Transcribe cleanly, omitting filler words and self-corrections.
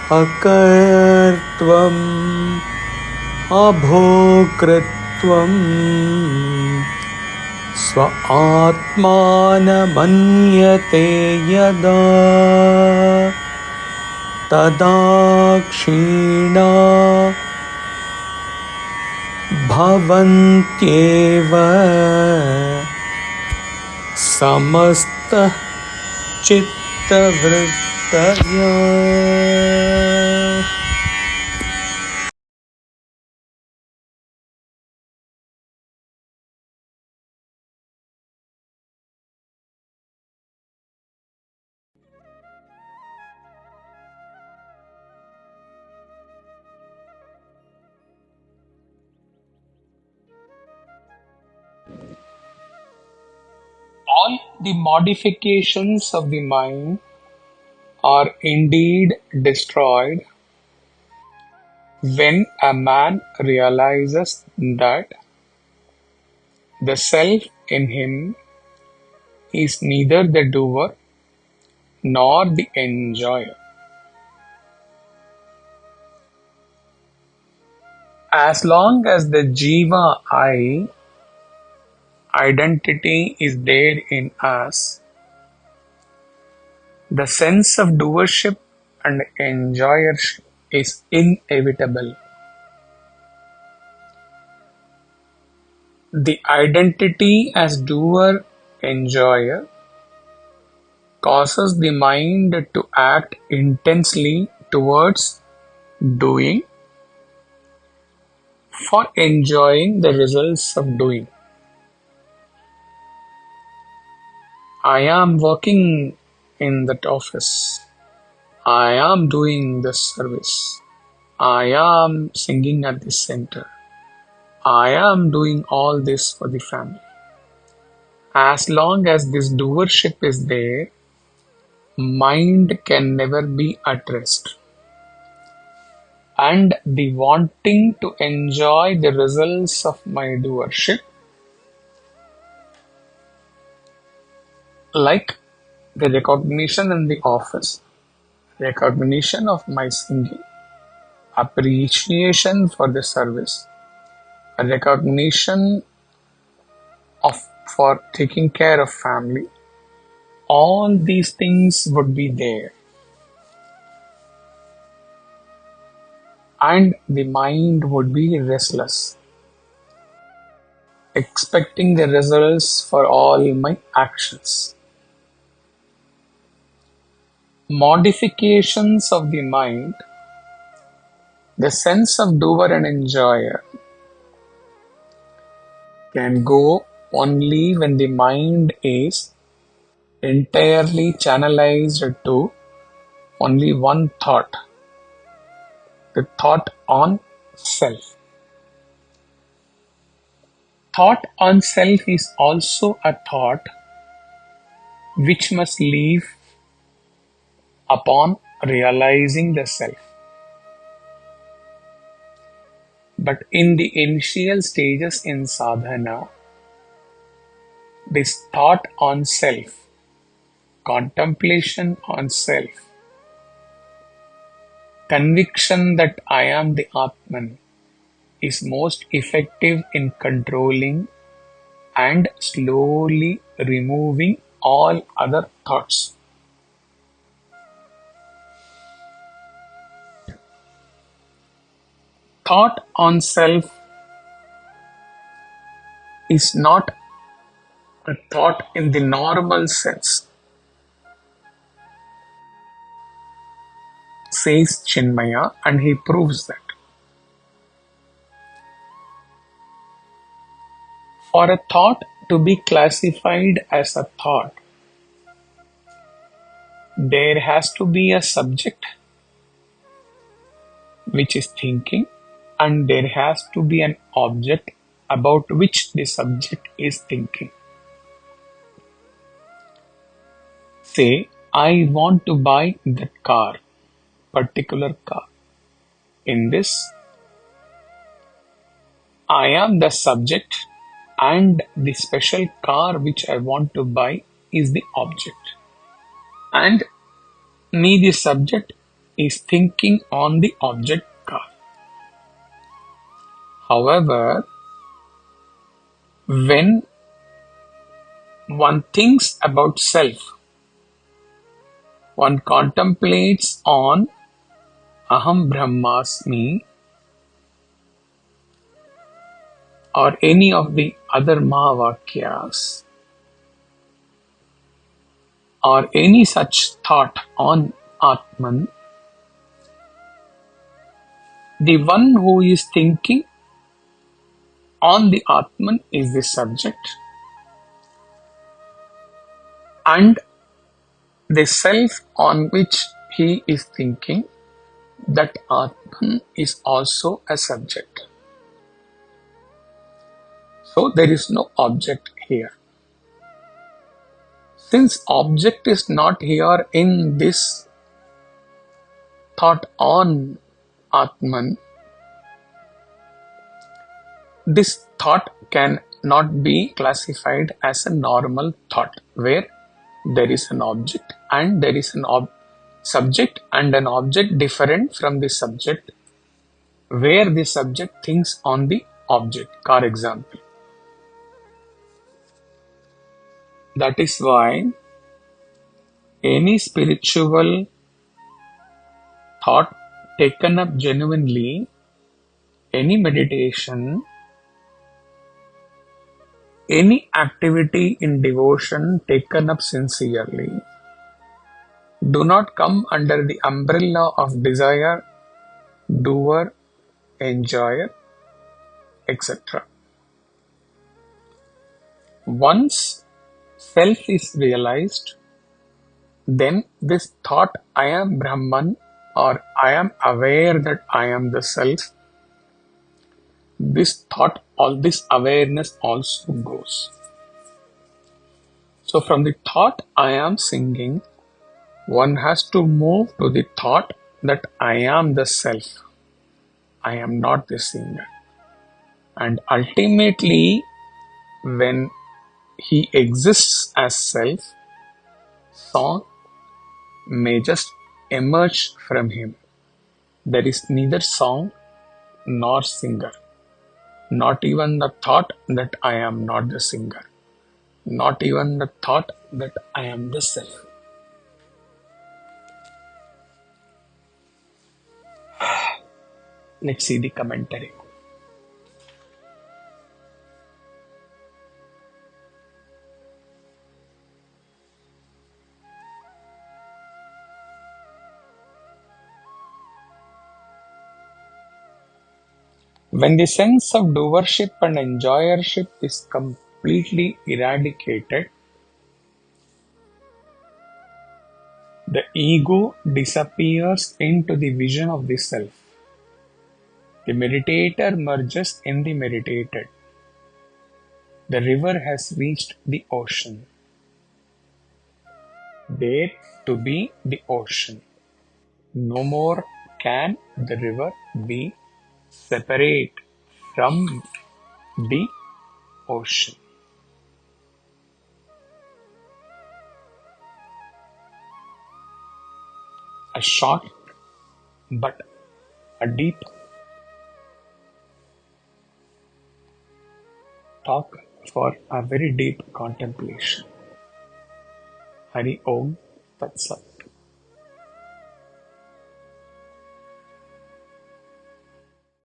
akartṛtvamabhoktṛtvaṃ svātmano manyate yadā tadā kṣīṇā bhavantyeva samastāścittavṛttayaḥ. All the modifications of the mind are indeed destroyed when a man realizes that the self in him is neither the doer nor the enjoyer. As long as the jiva I identity is there in us, the sense of doership and enjoyership is inevitable. The identity as doer-enjoyer causes the mind to act intensely towards doing for enjoying the results of doing. I am working in that office. I am doing this service. I am singing at this center. I am doing all this for the family. As long as this doership is there, mind can never be at rest. And the wanting to enjoy the results of my doership, like the recognition in the office, recognition of my singing, appreciation for the service, a recognition for taking care of family, all these things would be there. And the mind would be restless, expecting the results for all my actions. Modifications of the mind, the sense of doer and enjoyer, can go only when the mind is entirely channelized to only one thought, the thought on self. Thought on self is also a thought which must leave upon realizing the self. But in the initial stages in sadhana, this thought on self, contemplation on self, conviction that I am the Atman is most effective in controlling and slowly removing all other thoughts. Thought on self is not a thought in the normal sense, says Chinmaya, and he proves that. For a thought to be classified as a thought, there has to be a subject which is thinking, and there has to be an object about which the subject is thinking. Say, I want to buy that car, particular car. In this, I am the subject and the special car which I want to buy is the object. And me, the subject, is thinking on the object car. However, when one thinks about self, one contemplates on Aham Brahmasmi or any of the other Mahavakyas or any such thought on Atman, the one who is thinking on the Atman is the subject, and the self on which he is thinking, that Atman is also a subject. So there is no object here. Since object is not here in this thought on Atman, this thought cannot be classified as a normal thought where there is an object and there is an subject and an object different from the subject, where the subject thinks on the object. For example, that is why any spiritual thought taken up genuinely, any meditation, any activity in devotion taken up sincerely, do not come under the umbrella of desire, doer, enjoyer, etc. Once self is realized, then this thought, I am Brahman, or I am aware that I am the self, this thought, all this awareness also goes. So from the thought, I am singing, one has to move to the thought that I am the self. I am not the singer. And ultimately, when he exists as self, song may just emerge from him. There is neither song nor singer. Not even the thought that I am not the singer. Not even the thought that I am the self. Let's see the commentary. When the sense of doership and enjoyership is completely eradicated, the ego disappears into the vision of the self. The meditator merges in the meditated. The river has reached the ocean. There to be the ocean. No more can the river be separate from the ocean. A short but a deep talk for a very deep contemplation. Hari Om Tat Sat.